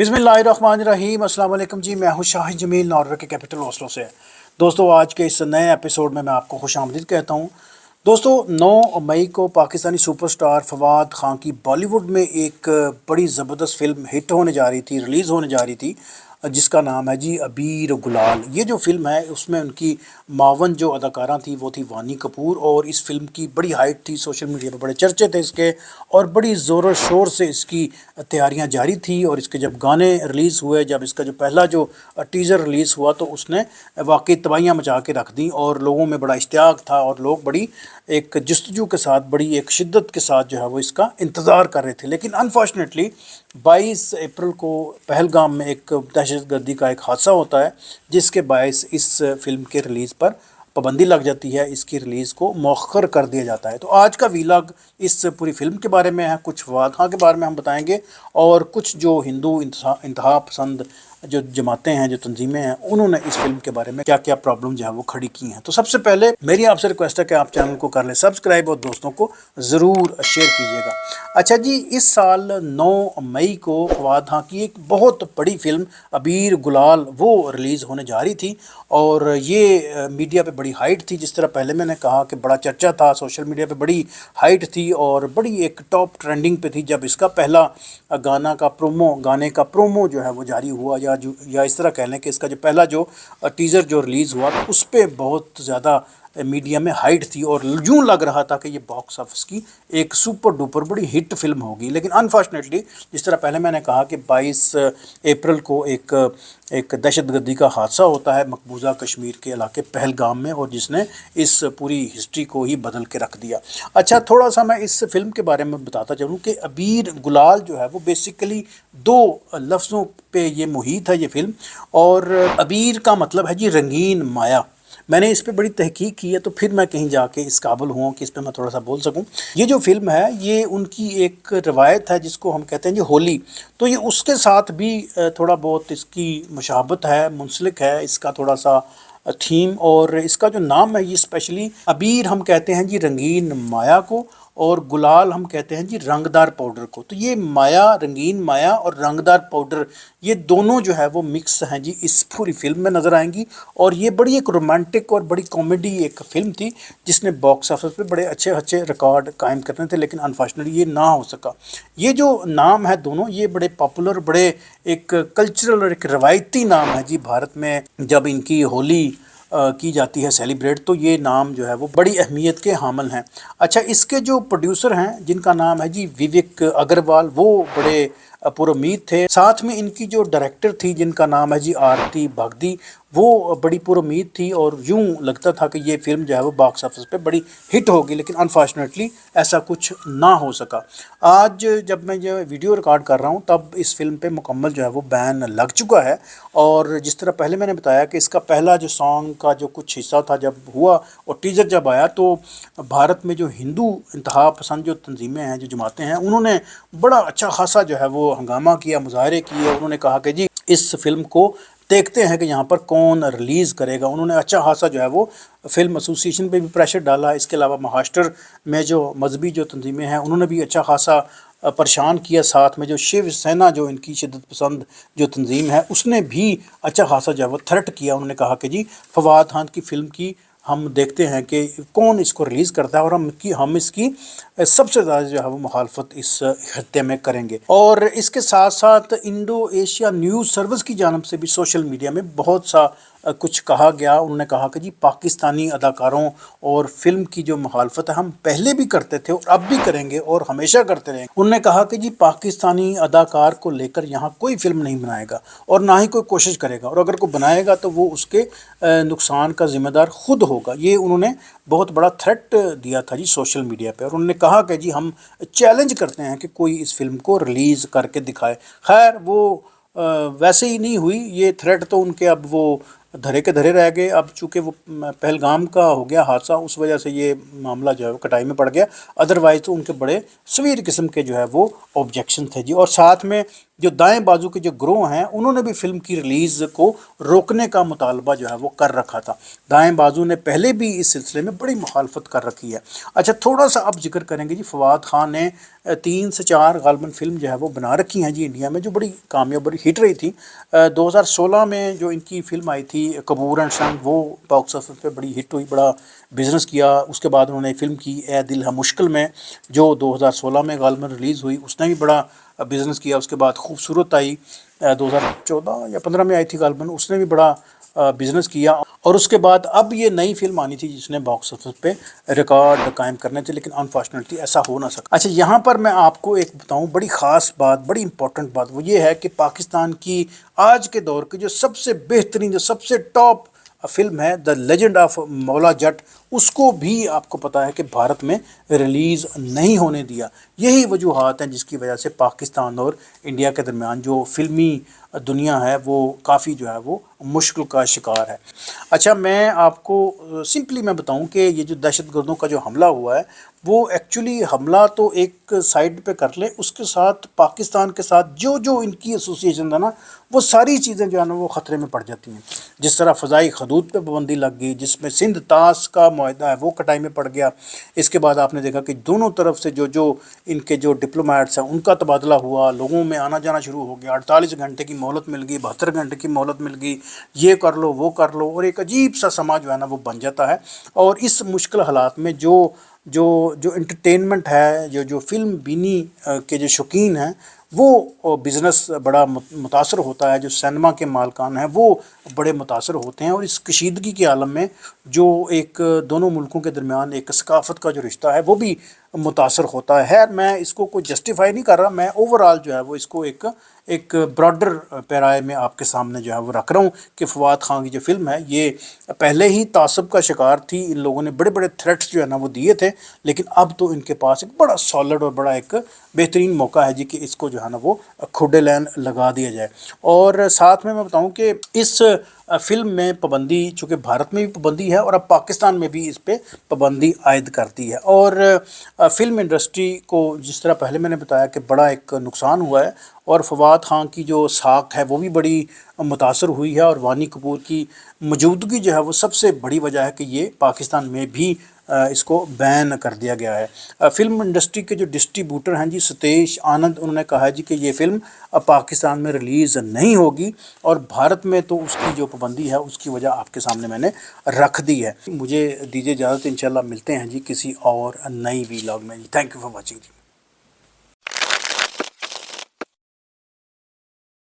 बिस्मिल्लाहिर्रहमानिर्रहीम। अस्सलाम वालेकुम जी। मैं हूं शाहिद जमील, नॉर्वे के कैपिटल ओस्लो से। दोस्तों, आज के इस नए एपिसोड में मैं आपको खुश आमदीद कहता हूं। दोस्तों, 9 मई को पाकिस्तानी सुपरस्टार फवाद खान की बॉलीवुड में एक बड़ी ज़बरदस्त फिल्म हिट होने जा रही थी, रिलीज़ होने जा रही थी, जिसका नाम है जी अबीर गुलाल। ये जो फिल्म है उसमें उनकी मावन जो अदाकारा थी वो थी वानी कपूर, और इस फिल्म की बड़ी हाइट थी, सोशल मीडिया पर बड़े चर्चे थे इसके, और बड़ी ज़ोर शोर से इसकी तैयारियां जारी थी। और इसके जब गाने रिलीज़ हुए, जब इसका जो पहला जो टीज़र रिलीज़ हुआ, तो उसने वाकई तबाहियां मचा के रख दी, और लोगों में बड़ा इश्तियाक था, और लोग बड़ी एक जस्तजू के साथ, बड़ी एक शिद्दत के साथ जो है वो इसका इंतज़ार कर रहे थे। लेकिन अनफॉर्चुनेटली 22 अप्रैल को पहलगाम में एक दहशतगर्दी का एक हादसा होता है, जिसके बायस इस फिल्म के रिलीज़ पर पाबंदी लग जाती है, इसकी रिलीज़ को मौखर कर दिया जाता है। तो आज का वीलॉग इस पूरी फिल्म के बारे में है, कुछ फवाद खां के बारे में हम बताएंगे, और कुछ जो हिंदू इंतहा पसंद जो जमातें हैं, जो तंजीमें हैं, उन्होंने इस फिल्म के बारे में क्या क्या प्रॉब्लम जो है वो खड़ी की हैं। तो सबसे पहले मेरी आपसे रिक्वेस्ट है कि आप चैनल को कर लें सब्सक्राइब, और दोस्तों को ज़रूर शेयर कीजिएगा। अच्छा जी, इस साल 9 मई को फवाद खां की एक बहुत बड़ी फिल्म अबीर गुलाल वो रिलीज़ होने जा रही थी, और ये मीडिया पे बड़ी हाइट थी। जिस तरह पहले मैंने कहा कि बड़ा चर्चा था, सोशल मीडिया पे बड़ी हाइट थी, और बड़ी एक टॉप ट्रेंडिंग पे थी जब इसका पहला गाने का प्रोमो जो है वो जारी हुआ, या इस तरह कह लें कि इसका जो पहला जो टीज़र जो रिलीज़ हुआ, तो उस पर बहुत ज़्यादा मीडिया में हाइट थी, और यूँ लग रहा था कि ये बॉक्स ऑफिस की एक सुपर डुपर बड़ी हिट फिल्म होगी। लेकिन अनफॉर्चुनेटली, जिस तरह पहले मैंने कहा कि 22 अप्रैल को एक दहशतगर्दी का हादसा होता है मकबूजा कश्मीर के इलाके पहलगाम में, और जिसने इस पूरी हिस्ट्री को ही बदल के रख दिया। अच्छा, थोड़ा सा मैं इस फिल्म के बारे में बताता चलूँ कि अबीर गुलाल जो है वो बेसिकली 2 लफ्ज़ों पे ये मुहित है ये फिल्म। और अबीर का मतलब है जी रंगीन माया। मैंने इस पे बड़ी तहकीक की है, तो फिर मैं कहीं जाके इस काबिल हुआ कि इस पे मैं थोड़ा सा बोल सकूं। ये जो फिल्म है ये उनकी एक रवायत है जिसको हम कहते हैं जी होली। तो ये उसके साथ भी थोड़ा बहुत इसकी मुशाबत है, मुंसलिक है इसका थोड़ा सा थीम। और इसका जो नाम है ये स्पेशली अबीर हम कहते हैं जी रंगीन माया को, और गुलाल हम कहते हैं जी रंगदार पाउडर को। तो ये माया, रंगीन माया और रंगदार पाउडर, ये दोनों जो है वो मिक्स हैं जी इस पूरी फिल्म में नज़र आएंगी। और ये बड़ी एक रोमांटिक और बड़ी कॉमेडी एक फिल्म थी, जिसने बॉक्स ऑफिस पे बड़े अच्छे अच्छे रिकॉर्ड कायम करने थे, लेकिन अनफॉर्चुनेटली ये ना हो सका। ये जो नाम है दोनों, ये बड़े पॉपुलर, बड़े एक कल्चरल और एक रवायती नाम है जी। भारत में जब इनकी होली की जाती है सेलिब्रेट, तो ये नाम जो है वो बड़ी अहमियत के हामिल हैं। अच्छा, इसके जो प्रोड्यूसर हैं जिनका नाम है जी विवेक अग्रवाल, वो बड़े पुरुमीद थे। साथ में इनकी जो डायरेक्टर थी जिनका नाम है जी आरती बागदी, वो बड़ी पुरुमीद थी, और यूं लगता था कि ये फिल्म जो है वो बॉक्स ऑफिस पे बड़ी हिट होगी, लेकिन अनफॉर्चुनेटली ऐसा कुछ ना हो सका। आज जब मैं ये वीडियो रिकॉर्ड कर रहा हूँ तब इस फिल्म पे मुकम्मल जो है वो बैन लग चुका है। और जिस तरह पहले मैंने बताया कि इसका पहला जो सॉन्ग का जो कुछ हिस्सा था जब हुआ, और टीज़र जब आया, तो भारत में जो हिंदू इंतहा पसंद जो तंजीमें हैं, जो जमातें हैं, उन्होंने बड़ा अच्छा खासा जो है वो हंगामा किया, मुजाहरे किए। उन्होंने कहा कि जी इस फिल्म को देखते हैं कि यहाँ पर कौन रिलीज़ करेगा। उन्होंने अच्छा खासा जो है वो फिल्म एसोसिएशन पे भी प्रेशर डाला। इसके अलावा महाराष्ट्र में जो मजहबी जो तंजीमें हैं, उन्होंने भी अच्छा खासा परेशान किया। साथ में जो शिव सेना जो इनकी शिद्दत पसंद जो तंजीम है, उसने भी अच्छा खासा जो है वो थ्रेट किया। उन्होंने कहा कि जी फवाद खान की फ़िल्म की हम देखते हैं कि कौन इसको रिलीज़ करता है, और हम इसकी सबसे ज़्यादा जो है वो मुखालफत इस खत्ते में करेंगे। और इसके साथ साथ इंडो एशिया न्यूज़ सर्विस की जानब से भी सोशल मीडिया में बहुत सा कुछ कहा गया। उन्होंने कहा कि जी पाकिस्तानी अदाकारों और फिल्म की जो मुखालफत है हम पहले भी करते थे, और अब भी करेंगे, और हमेशा करते रहेंगे। उन्होंने कहा कि जी पाकिस्तानी अदाकार को लेकर यहाँ कोई फिल्म नहीं बनाएगा, और ना ही कोई कोशिश करेगा, और अगर कोई बनाएगा तो वो उसके नुकसान का जिम्मेदार खुद होगा। ये उन्होंने बहुत बड़ा थ्रेट दिया था जी सोशल मीडिया पे। और उन्होंने कहा कि जी हम चैलेंज करते हैं कि कोई इस फिल्म को रिलीज़ करके दिखाए। खैर वो वैसे ही नहीं हुई। ये थ्रेट तो उनके अब वो धरे के धरे रह गए। अब चूँकि वो पहलगाम का हो गया हादसा, उस वजह से ये मामला जो है वो कटाई में पड़ गया। अदरवाइज़ तो उनके बड़े सवीर किस्म के जो है वो ऑब्जेक्शन थे जी। और साथ में جو دائیں بازو کے جو گروہ ہیں انہوں نے بھی فلم کی ریلیز کو روکنے کا مطالبہ جو ہے وہ کر رکھا تھا۔ دائیں بازو نے پہلے بھی اس سلسلے میں بڑی مخالفت کر رکھی ہے۔ اچھا تھوڑا سا اب ذکر کریں گے جی، فواد خان نے 3 سے 4 غالباً فلم جو ہے وہ بنا رکھی ہیں جی انڈیا میں، جو بڑی کامیاب بڑی ہٹ رہی تھی۔ 2016 میں جو ان کی فلم آئی تھی کپور اینڈ سن، وہ باکس آفس پہ بڑی ہٹ ہوئی، بڑا بزنس کیا۔ اس کے بعد انہوں نے فلم کی اے دل ہے مشکل میں، جو 2016 میں غالباً ریلیز ہوئی، اس نے بھی بڑا بزنس کیا۔ اس کے بعد خوبصورت آئی 2014 یا 15 میں آئی تھی غالباً، اس نے بھی بڑا بزنس کیا۔ اور اس کے بعد اب یہ نئی فلم آنی تھی جس نے باکس آفس پہ ریکارڈ قائم کرنے تھے، لیکن انفارچونیٹلی ایسا ہو نہ سکا۔ اچھا یہاں پر میں آپ کو ایک بتاؤں بڑی خاص بات، بڑی امپورٹنٹ بات، وہ یہ ہے کہ پاکستان کی آج کے دور کی جو سب سے بہترین، جو سب سے ٹاپ فلم ہے دا لیجنڈ آف مولا جٹ، اس کو بھی آپ کو پتا ہے کہ بھارت میں ریلیز نہیں ہونے دیا۔ یہی وجوہات ہیں جس کی وجہ سے پاکستان اور انڈیا کے درمیان جو فلمی دنیا ہے وہ کافی جو ہے وہ مشکل کا شکار ہے۔ اچھا میں آپ کو سمپلی میں بتاؤں کہ یہ جو دہشت گردوں کا جو حملہ ہوا ہے وہ ایکچولی حملہ تو ایک سائڈ پہ کر لیں، اس کے ساتھ پاکستان کے ساتھ جو جو ان کی ایسوسیشن ہے نا، وہ ساری چیزیں جو ہے نا وہ خطرے میں پڑ جاتی ہیں۔ جس طرح فضائی حدود پہ پابندی لگ گئی، جس میں سندھ طاس کا معاہدہ ہے وہ کٹائی میں پڑ گیا۔ اس کے بعد آپ نے دیکھا کہ دونوں طرف سے جو ان کے جو ڈپلومیٹس ہیں ان کا تبادلہ ہوا، لوگوں میں آنا جانا شروع ہو گیا، 48 گھنٹے کی مہلت مل گئی، 72 گھنٹے کی مہلت مل گئی، یہ کر لو وہ کر لو، اور ایک عجیب سا سما جو ہے نا وہ بن جاتا ہے۔ اور اس مشکل حالات میں جو انٹرٹینمنٹ ہے، جو فلم بینی کے جو شوقین ہیں وہ بزنس بڑا متاثر ہوتا ہے، جو سینما کے مالکان ہیں وہ بڑے متاثر ہوتے ہیں، اور اس کشیدگی کے عالم میں جو ایک دونوں ملکوں کے درمیان ایک ثقافت کا جو رشتہ ہے وہ بھی متاثر ہوتا ہے۔ میں اس کو کوئی جسٹیفائی نہیں کر رہا، میں اوور آل جو ہے وہ اس کو ایک براڈر پیرائے میں آپ کے سامنے جو ہے وہ رکھ رہا ہوں کہ فواد خان کی جو فلم ہے یہ پہلے ہی تعصب کا شکار تھی، ان لوگوں نے بڑے بڑے تھریٹس جو ہے نا وہ دیے تھے، لیکن اب تو ان کے پاس ایک بڑا سالڈ اور بڑا ایک بہترین موقع ہے جی کہ اس کو جو ہے نا وہ کھڈے لین لگا دیا جائے۔ اور ساتھ میں بتاؤں کہ اس فلم میں پابندی چونکہ بھارت میں بھی پابندی ہے اور اب پاکستان میں بھی اس پہ پابندی عائد کرتی ہے، اور فلم انڈسٹری کو جس طرح پہلے میں نے بتایا کہ بڑا ایک نقصان ہوا ہے، اور فواد خان کی جو ساکھ ہے وہ بھی بڑی متاثر ہوئی ہے، اور وانی کپور کی موجودگی جو ہے وہ سب سے بڑی وجہ ہے کہ یہ پاکستان میں بھی اس کو بین کر دیا گیا ہے۔ فلم انڈسٹری کے جو ڈسٹریبیوٹر ہیں جی ستیش آنند، انہوں نے کہا ہے جی کہ یہ فلم پاکستان میں ریلیز نہیں ہوگی، اور بھارت میں تو اس کی جو پابندی ہے اس کی وجہ آپ کے سامنے میں نے رکھ دی ہے۔ مجھے دیجیے اجازت، انشاءاللہ ملتے ہیں جی کسی اور نئی ویلاگ میں جی۔ Thank you for watching G.